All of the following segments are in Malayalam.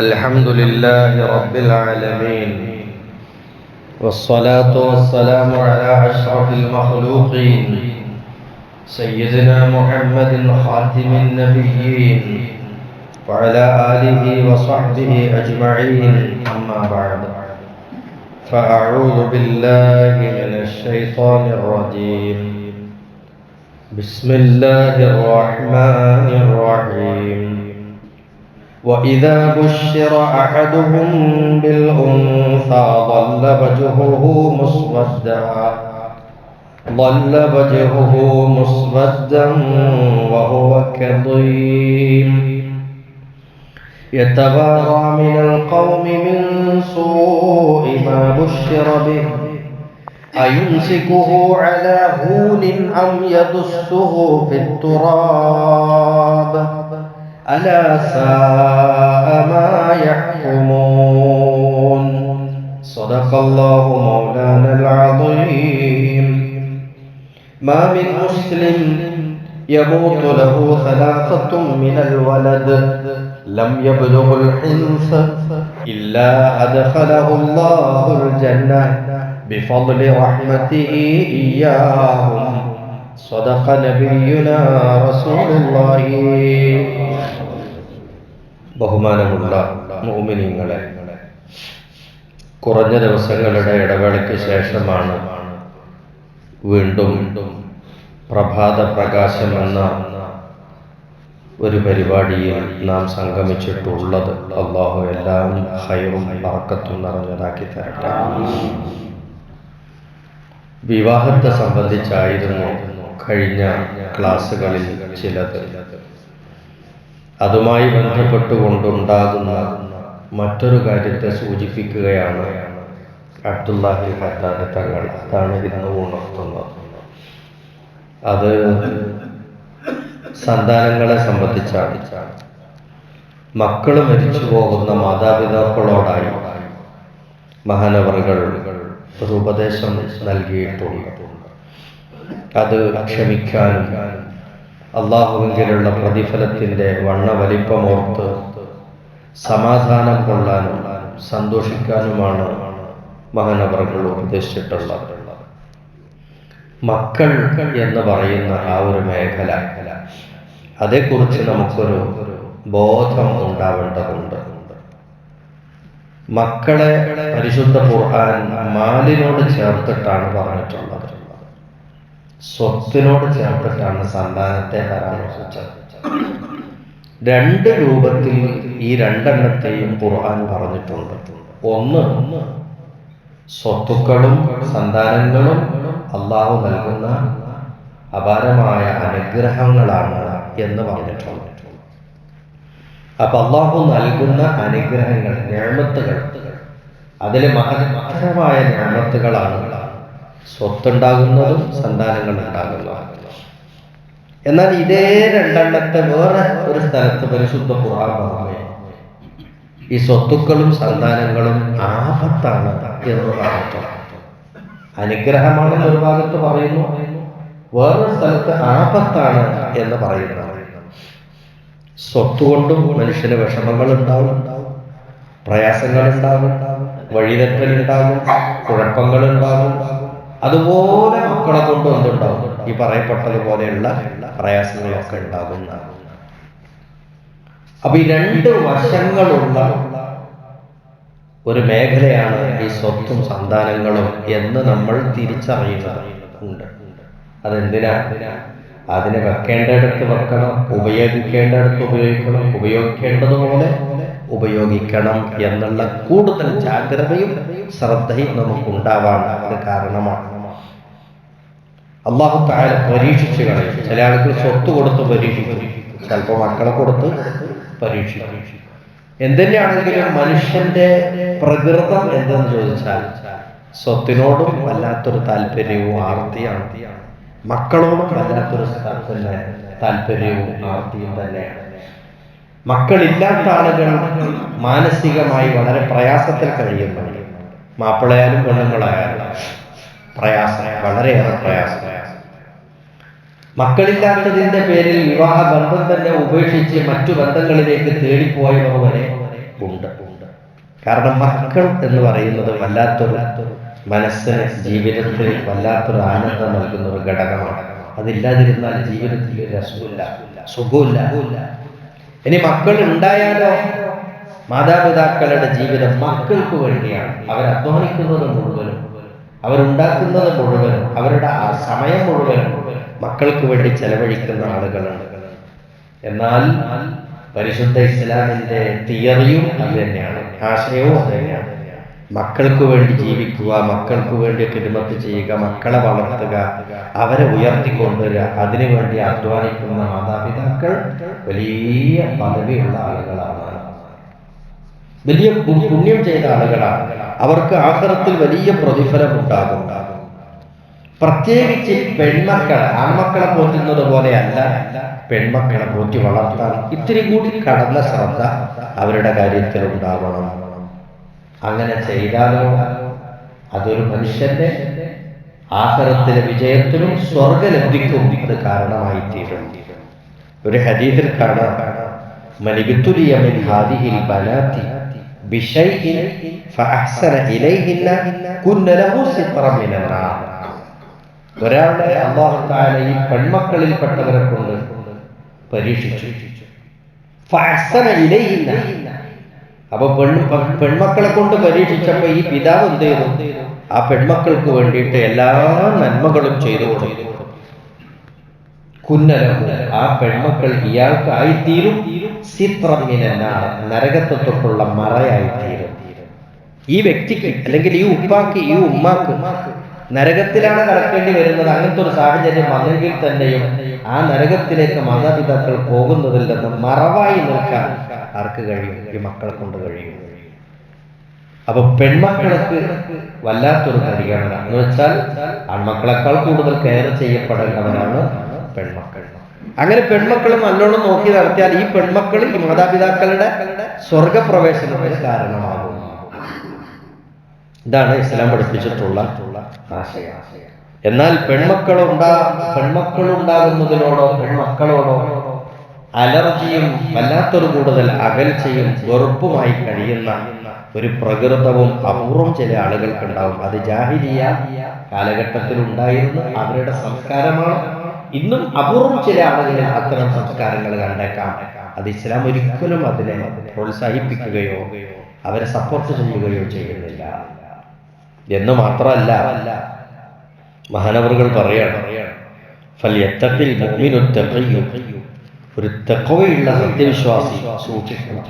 الحمد لله رب العالمين، والصلاة والسلام على أشرف المخلوقين سيدنا محمد خاتم النبيين وعلى آله وصحبه أجمعين. أما بعد، فأعوذ بالله من الشيطان الرجيم. بسم الله الرحمن الرحيم. وإذا بشر أحدهم بالأنثى ظل وجهه مسودا وهو كظيم يتوارى من القوم من سوء ما بشر به أيمسكه على هون أم يدسه في التراب ألا ساء ما يحكمون. صدق الله مولانا العظيم. ما من مسلم يموت له ثلاثة من الولد لم يبلغ الحنث إلا أدخله الله الجنة بفضل رحمته إياهم. صدق نبينا رسول الله. ബഹുമാനമുള്ള മുഅ്മിനീങ്ങളെ, കുറഞ്ഞ ദിവസങ്ങളുടെ ഇടവേളയ്ക്ക് ശേഷമാണ് വീണ്ടും പ്രഭാത പ്രകാശം എന്ന ഒരു പരിപാടിയിൽ നാം സംഗമിച്ചിട്ടുള്ളത്. അല്ലാഹു എല്ലാം ഖൈറും ബറക്കത്തും നിറഞ്ഞതാക്കി തരട്ടെ. വിവാഹത്തെ സംബന്ധിച്ചായിരുന്നു കഴിഞ്ഞ ക്ലാസ്സുകളിൽ ചിലത്. അതുമായി ബന്ധപ്പെട്ടുകൊണ്ടുണ്ടാകുന്ന മറ്റൊരു കാര്യത്തെ സൂചിപ്പിക്കുകയാണ് അബ്ദുല്ലാഹി ഹദ്ദാദ് തങ്ങൾ. അതാണ് ഇന്ന് ഉണർത്തുന്നത്. അത് സന്താനങ്ങളെ സംബന്ധിച്ചാണ്. മക്കൾ മരിച്ചു പോകുന്ന മാതാപിതാക്കളോടായി മഹാനവറുകൾ ഒരു ഉപദേശം നൽകിയിട്ടുണ്ട്. അത് ക്ഷമിക്കാനും അള്ളാഹുവിലുള്ള പ്രതിഫലത്തിൻ്റെ വണ്ണവലിപ്പമോർത്ത് സമാധാനം കൊള്ളാനും സന്തോഷിക്കാനുമാണ് മഹാനവറുകൾ ഉപദേശിച്ചിട്ടുള്ളത്. മക്കൾ എന്ന് പറയുന്ന ആ ഒരു മേഖല, അതേക്കുറിച്ച് നമുക്കൊരു ബോധം ഉണ്ടാവേണ്ടതുണ്ട്. മക്കളെ പരിശുദ്ധ ഖുർആൻ മാലിനോട് ചേർത്തിട്ടാണ് പറഞ്ഞിട്ടുള്ളത്. സ്വത്തിനോട് ചേർത്തിട്ടാണ് സന്താനത്തെ പരാമർശിച്ചത്. രണ്ട് രൂപത്തിൽ ഈ രണ്ടെണ്ണത്തെയും ഖുർആൻ പറഞ്ഞിട്ടുണ്ട്. ഒന്ന്, സ്വത്തുക്കളും സന്താനങ്ങളും അള്ളാഹു നൽകുന്ന അപാരമായ അനുഗ്രഹങ്ങളാണ് എന്ന് പറഞ്ഞിട്ടുണ്ട്. അപ്പൊ അള്ളാഹു നൽകുന്ന അനുഗ്രഹങ്ങൾ, നിഅമത്തുകൾ, അതിലെ മഹത്തരമായ നിഅമത്തുകളാണ് സ്വത്തുണ്ടാകുന്നതും സന്താനങ്ങൾ ഉണ്ടാകുന്നതും. എന്നാൽ ഇതേ രണ്ടെണ്ണത്തെ വേറെ ഒരു സ്ഥലത്ത് പരിശുദ്ധ ഖുർആൻ പറഞ്ഞു, ഈ സ്വത്തുക്കളും സന്താനങ്ങളും ആപത്താണ് എന്ന് പറഞ്ഞിട്ടുണ്ട്. അനുഗ്രഹമാണെന്ന് ഒരു ഭാഗത്ത് പറയുന്നു, വേറൊരു സ്ഥലത്ത് ആപത്താണ് എന്ന് പറയുന്നു. സ്വത്തുകൊണ്ടും മനുഷ്യന് വിഷമങ്ങൾ ഉണ്ടാവും, പ്രയാസങ്ങൾ ഉണ്ടാകും, വഴിതെറ്റലുണ്ടാകും, കുഴപ്പങ്ങളുണ്ടാകും. അതുപോലെ മക്കളെ കൊണ്ടും എന്തുണ്ടാവും? ഈ പറയപ്പെട്ടതുപോലെയുള്ള പ്രയാസങ്ങളൊക്കെ ഉണ്ടാകുന്നതാണ്. അപ്പൊ ഈ രണ്ട് വശങ്ങളുള്ള ഒരു മേഖലയാണ് ഈ സ്വത്തും സന്താനങ്ങളും എന്ന് നമ്മൾ തിരിച്ചറിയുന്നുണ്ട്. അതെന്തിനാ? അതിനെ വെക്കേണ്ടടുത്ത് വെക്കണം, ഉപയോഗിക്കേണ്ടടുത്ത് ഉപയോഗിക്കണം, ഉപയോഗിക്കേണ്ടതുപോലെ ഉപയോഗിക്കണം എന്നുള്ള കൂടുതൽ ജാഗ്രതയും ശ്രദ്ധയും നമുക്കുണ്ടാവാൻ അത് കാരണമാണ്. അല്ലാഹു തആല പരീക്ഷിച്ചു കളയും. ചില ആളുകൾ സ്വത്ത് കൊടുത്ത് പരീക്ഷിക്കും, ചിലപ്പോൾ മക്കളെ കൊടുത്ത് പരീക്ഷിക്കും. എന്തിനാണെങ്കിലും മനുഷ്യന്റെ പ്രകൃതം എന്തെന്ന് ചോദിച്ചാൽ സ്വത്തിനോടും വല്ലാത്തൊരു താല്പര്യവും ആർത്തിയാണ്, മക്കളോടും വല്ലാത്തൊരു താല്പര്യവും ആർത്തിയും തന്നെയാണ്. മക്കളില്ലാത്ത ആളുകൾ മാനസികമായി വളരെ പ്രയാസത്തിൽ കഴിയുന്നുണ്ട്. മാപ്പിളയാലും പെണ്ണുങ്ങളായാലും പ്രയാസം, വളരെയേറെ പ്രയാസം. മക്കളില്ലാത്തതിന്റെ പേരിൽ വിവാഹ ബന്ധം തന്നെ ഉപേക്ഷിച്ച് മറ്റു ബന്ധങ്ങളിലേക്ക് തേടിപ്പോയവർ വരെ ഉണ്ട്. കാരണം മക്കൾ എന്ന് പറയുന്നത് വല്ലാത്തൊരു മനസ്സിന് ജീവിതത്തിൽ വല്ലാത്തൊരു ആനന്ദം നൽകുന്ന ഒരു ഘടകമാണ്. അതില്ലാതിരുന്നാൽ ജീവിതത്തിൽ രസമില്ല, സുഖമില്ല. ഇനി മക്കൾ ഉണ്ടായാലോ, മാതാപിതാക്കളുടെ ജീവിതം മക്കൾക്ക് വേണ്ടിയാണ്. അവരധ്വാനിക്കുന്നത് മുഴുവനും, അവരുണ്ടാക്കുന്നത് മുഴുവനും, അവരുടെ ആ സമയം മുഴുവനും മക്കൾക്ക് വേണ്ടി ചെലവഴിക്കുന്ന ആളുകളാണ്. എന്നാൽ പരിശുദ്ധ ഇസ്ലാമിന്റെ തിയറിയും അത് തന്നെയാണ്, ആശയവും അത് തന്നെയാണ്. മക്കൾക്ക് വേണ്ടി ജീവിക്കുക, മക്കൾക്ക് വേണ്ടി ഖിദ്മത്ത് ചെയ്യുക, മക്കളെ വളർത്തുക, അവരെ ഉയർത്തിക്കൊണ്ടുവരിക, അതിനുവേണ്ടി അധ്വാനിക്കുന്ന മാതാപിതാക്കൾ വലിയ പദവിയുള്ള ആളുകളാണ്, വലിയ പുണ്യം ചെയ്ത ആളുകളാണ്. അവർക്ക് ആഖിറത്തിൽ വലിയ പ്രതിഫലം ഉണ്ടാകും. പ്രത്യേകിച്ച് പെൺമക്കൾ ആൺമക്കളെ പോറ്റുന്നത് പോലെയല്ല പെൺമക്കളെ പോറ്റി വളർത്താൻ ഇത്തിരി കൂടി കടന്ന ശ്രദ്ധ അവരുടെ കാര്യത്തിൽ ഉണ്ടാവണം. അങ്ങനെ ചെയ്താലോ അതൊരു മനുഷ്യന്റെ ആഖിറത്തിലെ വിജയത്തിനും സ്വർഗലബ്ധിക്കും അത് കാരണമായി തീരും. ഒരു ഹദീസിൽ കാണാം, മനിബിത്തുലിയ മിൻ ഹാദിഹിൽ ബനാതി ബിശൈഇൻ ഫഅഹ്സന ഇലൈഹിന്ന കുന്ന ലഹു സിത്റൻ മിനൻ നാർ. ഒരാളെ അല്ലാഹു തആല ഈ പെൺമക്കളിൽപ്പെട്ടവരെ കൊണ്ട് പരീക്ഷിച്ചു. ഫഅഹ്സന ഇലൈഹിന്ന, അപ്പൊ പെൺമക്കളെ കൊണ്ട് പരീക്ഷിച്ചപ്പോ ഈ പിതാവ് എന്ത് ചെയ്തു? ആ പെൺമക്കൾക്ക് വേണ്ടിയിട്ട് എല്ലാ നന്മകളും ചെയ്തു കൊടുത്തു. കുന്നലഹു, ആ പെൺമക്കൾ ഇയാൾക്ക് ആയിത്തീരും സിത്റൻ മിനൻ നാർ, നരകത്തെ തൊട്ടുള്ള മറയായിത്തീരും. ഈ വ്യക്തിക്ക് അല്ലെങ്കിൽ ഈ ഉപ്പാക്ക് ഈ ഉമ്മാക്ക് നരകത്തിലാണ് കടക്കേണ്ടി വരുന്നത്. അങ്ങനത്തെ ഒരു സാഹചര്യം വന്നെങ്കിൽ തന്നെയും ആ നരകത്തിലേക്ക് മാതാപിതാക്കൾ പോകുന്നതിൽ നിന്ന് മറവായി നിൽക്കാൻ ആർക്ക് കഴിയും? ഈ മക്കളെ കൊണ്ട് കഴിയും. അപ്പൊ പെൺമക്കൾക്ക് വല്ലാത്തൊരു പരിഗണന എന്ന് വെച്ചാൽ ആൺമക്കളെക്കാൾ കൂടുതൽ കെയർ ചെയ്യപ്പെടേണ്ടവരാണ് പെൺമക്കൾ. അങ്ങനെ പെൺമക്കൾ നല്ലോണം നോക്കി നടത്തിയാൽ ഈ പെൺമക്കൾ ഈ മാതാപിതാക്കളുടെ സ്വർഗപ്രവേശനത്തിന് കാരണമാകും. ഇതാണ് ഇസ്ലാം പഠിപ്പിച്ചിട്ടുള്ള ആശയം. എന്നാൽ പെൺമക്കളുണ്ടാകുന്നതിനോടോ പെൺമക്കളോടോ അലർജിയും വല്ലാത്തൊരു കൂടുതൽ അകൽച്ചയും വെറുപ്പുമായി കഴിയുന്ന ഒരു പ്രകൃതവും അപൂർവം ചില ആളുകൾക്ക് ഉണ്ടാവും. അത് ജാഹിലിയ കാലഘട്ടത്തിൽ ഉണ്ടായിരുന്ന അവരുടെ സംസ്കാരമാണ്. ഇന്നും അപൂർവം ചില ആളുകളിൽ അത്തരം സംസ്കാരങ്ങൾ കണ്ടേക്കാം. അത് ഇസ്ലാം ഒരിക്കലും അതിനെ പ്രോത്സാഹിപ്പിക്കുകയോ അവരെ സപ്പോർട്ട് ചെയ്യുകയോ ചെയ്യുന്നില്ല. എന്ന് മാത്രമല്ല, മഹാനവറുകൾ പറയാണ്, ഫൽയത്തഖിൽ മുഅ്മിനു തഖിയ്യു, ഒരു തഖ്വയുള്ള സത്യവിശ്വാസി സൂക്ഷിക്കണം.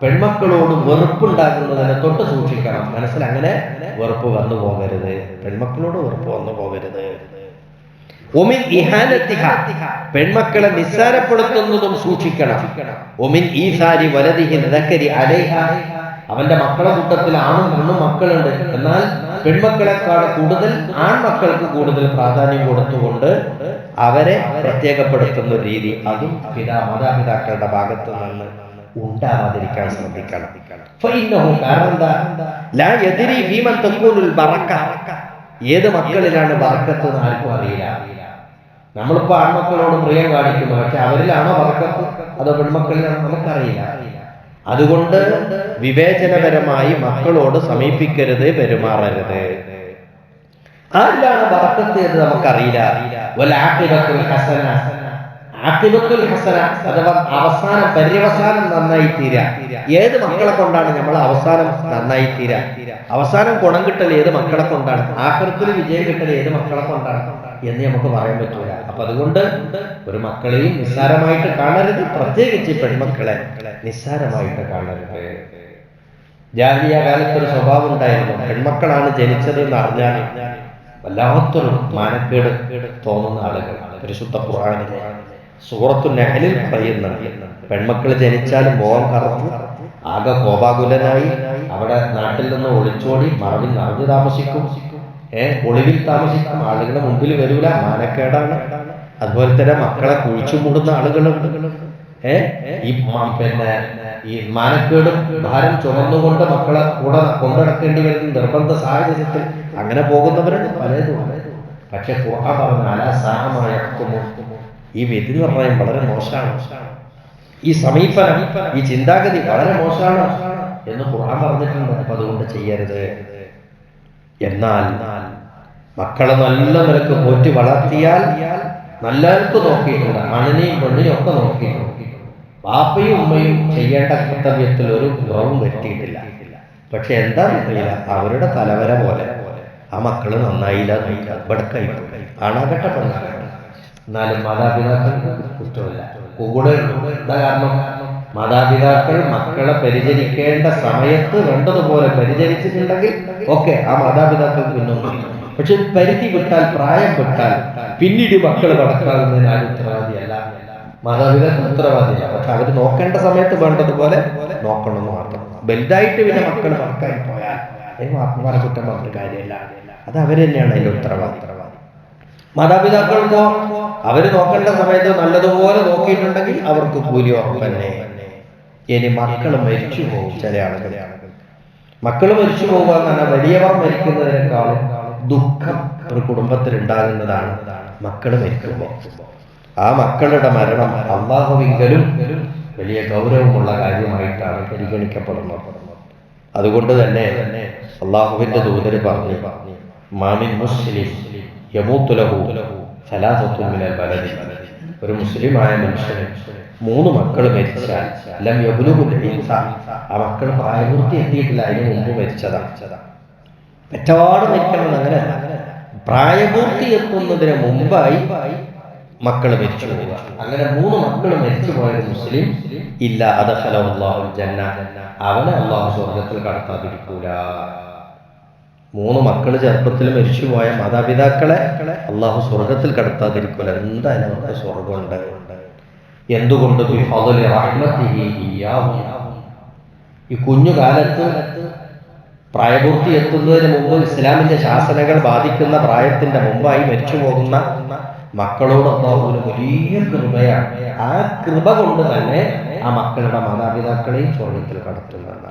പെൺമക്കളോട് വെറുപ്പുണ്ടാകുന്നതിനെ തൊട്ട് സൂക്ഷിക്കണം. മനസ്സിൽ അങ്ങനെ വെറുപ്പ് വന്നു പോകരുത്, പെൺമക്കളോട് വെറുപ്പ് വന്നു പോകരുത്. ഒമിൻ ഇഹാനത്തിഹ, പെൺമക്കളെ നിസ്സാരപ്പെടുത്തുന്നതും സൂക്ഷിക്കണം. ഒമിൻ ഈസാരി വലദിഹി ദക്കരി അലൈഹ, അവന്റെ മക്കളെ കൂട്ടത്തിൽ ആണും പെണ്ണും മക്കളുണ്ട്, എന്നാൽ പെൺമക്കളെക്കാൾ കൂടുതൽ ആൺമക്കൾക്ക് കൂടുതൽ പ്രാധാന്യം കൊടുത്തുകൊണ്ട് അവരെ പ്രത്യേകപ്പെടുത്തുന്ന രീതി അതും മാതാപിതാക്കളുടെ ഭാഗത്ത് നിന്ന് ഉണ്ടാവാതിരിക്കാൻ ശ്രദ്ധിക്കണം. കാരണം എന്താ? ലാ യദ്രി ഫീമൻ തഖൂനുൽ ബറക, ഏത് മക്കളിലാണ് ബറക്കത്ത് എന്ന് ആർക്കും അറിയില്ല. നമ്മളിപ്പോ ആൺമക്കളോട് പ്രിയം കാണിക്കുന്നു, പക്ഷെ അവരിലാണോ ബറക്കത്ത് അതോ പെൺമക്കളിലാണോ നമുക്കറിയില്ല. അതുകൊണ്ട് വിവേചനപരമായി മക്കളോട് സമീപിക്കരുത്, പെരുമാറരുത്. ആരിലാണ് ബറക്കത്ത് എന്ന് നമുക്കറിയില്ല. ആഖിബത്തുൽ ഹസന, അഥവാ അവസാനം പര്യവസാനം നന്നായി തീരാ. ഏത് മക്കളെ കൊണ്ടാണ് നമ്മൾ അവസാനം നന്നായി തീരാ? അവസാനം ഗുണം കിട്ടൽ ഏത് മക്കളെ കൊണ്ടാണ്? ആഖിറത്തിൽ വിജയം കിട്ടൽ ഏത് മക്കളെ കൊണ്ടാണ് എന്ന് നമുക്ക് പറയാൻ പറ്റൂല. അപ്പൊ അതുകൊണ്ട് ഒരു മക്കളെയും നിസ്സാരമായിട്ട് കാണരുത്, പ്രത്യേകിച്ച് പെൺമക്കളെ നിസ്സാരമായിട്ട് കാണരുത്. ജാഹിലിയ കാലത്തൊരു സ്വഭാവം ഉണ്ടായിരുന്നു, പെൺമക്കളാണ് ജനിച്ചത് എന്ന് അറിഞ്ഞാൽ വല്ലാത്തൊരു മാനക്കേട് തോന്നുന്ന ആളുകൾ. പരിശുദ്ധ ഖുർആനിലെ സൂറത്തു നഹ്ലിൽ പറയുന്നുണ്ട്, പെൺമക്കൾ ജനിച്ചാൽ മോഹം കറന്നു ആകെ കോപാകുലനായി അവിടെ നാട്ടിൽ നിന്ന് ഒളിച്ചോടി മറവിൽ നിറഞ്ഞു താമസിക്കും, ഒളിവിൽ താമസിക്കും, ആളുകളുടെ മുമ്പിൽ വരൂല, മാനക്കേടാണ്. അതുപോലെ തന്നെ മക്കളെ കുഴിച്ചു മൂടുന്ന ആളുകളുണ്ട്. ഈ മാനക്കേടും ഭാരം ചുമന്നുകൊണ്ട് മക്കളെ കൂടെ കൊണ്ടുനടക്കേണ്ടി വരുന്ന നിർബന്ധ സാഹചര്യത്തിൽ അങ്ങനെ പോകുന്നവരുണ്ട്, പലതുമാണ്. പക്ഷെ ഖുർആൻ പറഞ്ഞ അലാ സാഅ മാ യഹ്കുമൂൻ, ഈ വിധി നിർണ്ണയം വളരെ മോശമാണ്. ഈ സമീപനം, ഈ ചിന്താഗതി വളരെ മോശമാണ് എന്ന് ഖുർആൻ പറഞ്ഞിട്ടുണ്ട്. അപ്പൊ അതുകൊണ്ട് ചെയ്യരുത്. എന്നാൽ മക്കളെ നല്ല നിലക്ക് പോറ്റി വളർത്തിയാൽ നല്ലവർക്ക് നോക്കിയിട്ടുണ്ട്, ആണിനെയും പെണ്ണിനെയും ഒക്കെ നോക്കിയിട്ടുണ്ട്. ബാപ്പയും ഉമ്മയും ചെയ്യേണ്ട കർത്തവ്യത്തിൽ ഒരു കുറവും വരുത്തിയിട്ടില്ല. പക്ഷെ എന്താണെന്നറിയില്ല, അവരുടെ തലവര പോലെ ആ മക്കള് നന്നായില്ല, ബടക്കായി ആണാകട്ടെ പെണ്ണാകട്ടെ. എന്നാലും മാതാപിതാക്കൾക്ക് കുറ്റമില്ല, കൂടെ എന്താ കാരണം? മാതാപിതാക്കൾ മക്കളെ പരിചരിക്കേണ്ട സമയത്ത് വേണ്ടതുപോലെ പരിചരിച്ചിട്ടുണ്ടെങ്കിൽ ഓക്കെ, ആ മാതാപിതാക്കൾക്ക് പിന്നൊന്നും. പക്ഷെ പരിധി വിട്ടാൽ, പ്രായം വിട്ടാൽ പിന്നീട് മക്കൾ വളർത്താകുന്നതിന് ആരും ഉത്തരവാദിയല്ല, മാതാപിതാക്കൾ ഉത്തരവാദിയല്ല. പക്ഷെ അവർ നോക്കേണ്ട സമയത്ത് വേണ്ടതുപോലെ നോക്കണമെന്ന് മാത്രം. വലുതായിട്ട് പിന്നെ മക്കൾ വർക്കായി പോയാൽ ആത്മാരെ കുറ്റം പറഞ്ഞിട്ട് കാര്യമല്ല, അത് അവർ തന്നെയാണ് അതിൻ്റെ ഉത്തരവാദി. മാതാപിതാക്കൾക്കോ അവർ നോക്കേണ്ട സമയത്ത് നല്ലതുപോലെ നോക്കിയിട്ടുണ്ടെങ്കിൽ അവർക്ക് കൂലി ഉറപ്പന്നെ. ഇനി മക്കൾ മരിച്ചു പോകും. ചില ആളുകൾ മക്കൾ മരിച്ചു പോകുക എന്ന് പറഞ്ഞാൽ വലിയവർ മരിക്കുന്നതിനേക്കാളും ദുഃഖം ഒരു കുടുംബത്തിൽ ഉണ്ടാകുന്നതാണ് മക്കൾ മരിക്കുമ്പോൾ. ആ മക്കളുടെ മരണം അല്ലാഹുവിങ്കലും വലിയ ഗൗരവമുള്ള കാര്യമായിട്ടാണ് പരിഗണിക്കപ്പെടുന്നത്. അതുകൊണ്ട് തന്നെ അള്ളാഹുവിന്റെ ദൂതര് പറഞ്ഞു, മാമിൻ മുസ്ലിം യമൂതു ലഹു സലാസത്തുൻ മിനൽ ബലദി. ഒരു മുസ്ലിമായ മനുഷ്യന് 3 മക്കൾ മരിച്ചാൽ ലം യബ്ലുഗുൽ ഇൻസാൻ, ആ മക്കൾ പ്രായപൂർത്തി എത്തിയിട്ടില്ല, അതിന് മുമ്പ് മരിച്ചതാണ്. പെറ്റപാട് മരിക്കണം അങ്ങനെയല്ല, പ്രായപൂർത്തി എത്തുന്നതിന് മുമ്പായി മക്കൾ മരിച്ചു പോവുക. അങ്ങനെ 3 മക്കൾ മരിച്ചു പോയത് മുസ്ലിം ഇല്ല അദ്ഖലഹുല്ലാഹുൽ ജന്ന, അവനെ അള്ളാഹു സ്വർഗത്തിൽ കടത്താതിരിക്കൂല. 3 മക്കൾ ചെറുപ്പത്തിൽ മരിച്ചുപോയ മാതാപിതാക്കളെ അള്ളാഹു സ്വർഗത്തിൽ കടത്താതിരിക്കൂല. എന്തായാലും അവർക്ക് സ്വർഗമുണ്ട്. എന്തുകൊണ്ട്? ഈ കുഞ്ഞുകാലത്ത് പ്രായപൂർത്തി എത്തുന്നതിന് മുമ്പ് ഇസ്ലാമിന്റെ ശാസനകൾ ബാധിക്കുന്ന പ്രായത്തിന്റെ മുമ്പായി മരിച്ചു പോകുന്ന മക്കളോട് അല്ലാഹുവിന് വലിയ കൃപയാണ്. ആ കൃപ കൊണ്ട് തന്നെ ആ മക്കളുടെ മാതാപിതാക്കളെയും സ്വർഗത്തിൽ കടത്തുന്നതാണ്.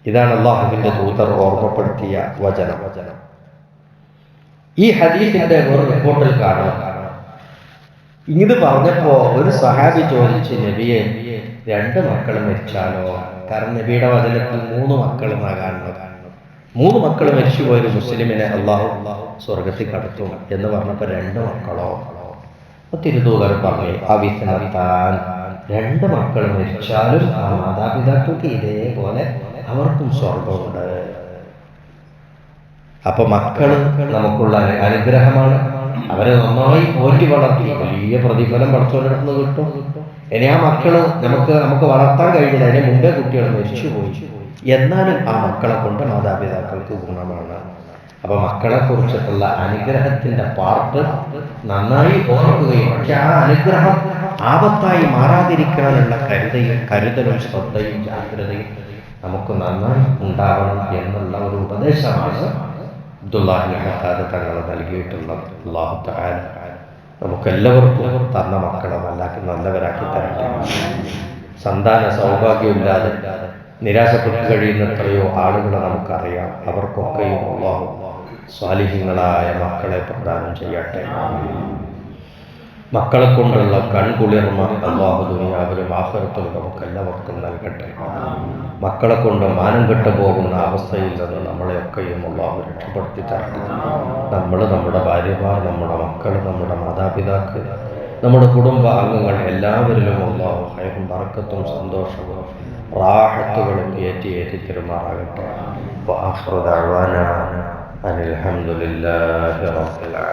ഇതാണ് അല്ലാഹുവിന്റെ ദൂതർ ഓർമ്മപ്പെടുത്തിയ വചനം. ഈ ഹദീസിന്റെ ഒരു റിപ്പോർട്ടിൽ കാണാം, ഇത് പറഞ്ഞപ്പോ ഒരു സഹാബി ചോദിച്ചു, നബിയെ 2 മക്കൾ മരിച്ചാലോ? കാരണം നബിയുടെ വചനത്തിൽ 3 മക്കൾ കാണുന്നത്. 3 മക്കൾ മരിച്ചുപോയൊരു മുസ്ലിമിനെ അള്ളാഹു സ്വർഗത്തിൽ കടത്തും എന്ന് പറഞ്ഞപ്പോ 2 മക്കളോ? തിരുദൂതർ പറഞ്ഞു, അവിസനത്താൻ 2 മക്കൾ മരിച്ചാലും ആ മാതാപിതാക്കൾക്ക് ഇതേപോലെ അവർക്കും സ്വർഗമുണ്ട്. അപ്പൊ മക്കൾ നമുക്കുള്ള അനുഗ്രഹമാണ്. അവരെ നന്നായി പോറ്റി വളർത്തി വലിയ പ്രതിഫലം പഠിച്ചോണ്ടിടത്തുനിന്ന് കിട്ടും. ഇനി ആ മക്കള് നമുക്ക് വളർത്താൻ കഴിഞ്ഞില്ല, അതിന് മുമ്പേ കുട്ടികൾ മരിച്ചുപോയി, എന്നാലും ആ മക്കളെ കൊണ്ട് മാതാപിതാക്കൾക്ക് ഗുണമാണ്. അപ്പൊ മക്കളെ കുറിച്ചിട്ടുള്ള അനുഗ്രഹത്തിന്റെ പാർട്ട് നന്നായി ഓർക്കുകയും, പക്ഷെ ആ അനുഗ്രഹം ആപത്തായി മാറാതിരിക്കാനുള്ള കരുതലും ശ്രദ്ധയും ജാഗ്രതയും നമുക്ക് നന്നായി ഉണ്ടാവണം എന്നുള്ള ഒരു ഉപദേശമാണ് അബ്ദുല്ലാഹി ഹത്താദ് തങ്ങൾ നൽകിയിട്ടുള്ളത്. അല്ലാഹു തആല നമുക്കെല്ലാവർക്കും തന്ന മക്കളെ നല്ലവരാക്കി തരട്ടെ. സന്താന സൗഭാഗ്യമില്ലാതെ നിരാശപ്പെട്ടു കഴിയുന്ന എത്രയോ ആളുകളെ നമുക്കറിയാം. അവർക്കൊക്കെയും അല്ലാഹു സ്വാലിഹീങ്ങളായ മക്കളെ പ്രദാനം ചെയ്യട്ടെ. മക്കളെ കൊണ്ടുള്ള കൺകുളിർമ അല്ലാഹു ദുനിയാവിലും ആഖിറത്തിലും നമുക്കെല്ലാവർക്കും നൽകട്ടെ. മക്കളെ കൊണ്ട് മാനം കെട്ടു പോകുന്ന അവസ്ഥയിൽ നിന്ന് നമ്മളെയൊക്കെയും അല്ലാഹു രക്ഷപ്പെടുത്തി തരട്ടെ. നമ്മുടെ ഭാര്യമാർ, നമ്മുടെ മക്കൾ, നമ്മുടെ മാതാപിതാക്കൾ, നമ്മുടെ കുടുംബ അംഗങ്ങൾ എല്ലാവരിലും അല്ലാഹു ഖൈറും ബറക്കത്തും സന്തോഷവും റാഹത്തുകളും ഏറ്റി തരുമാറാകട്ടെ. വആഖിറു ദഅ്വാനാ അനിൽ ഹംദുലില്ലാഹി റബ്ബിൽ ആലമീൻ.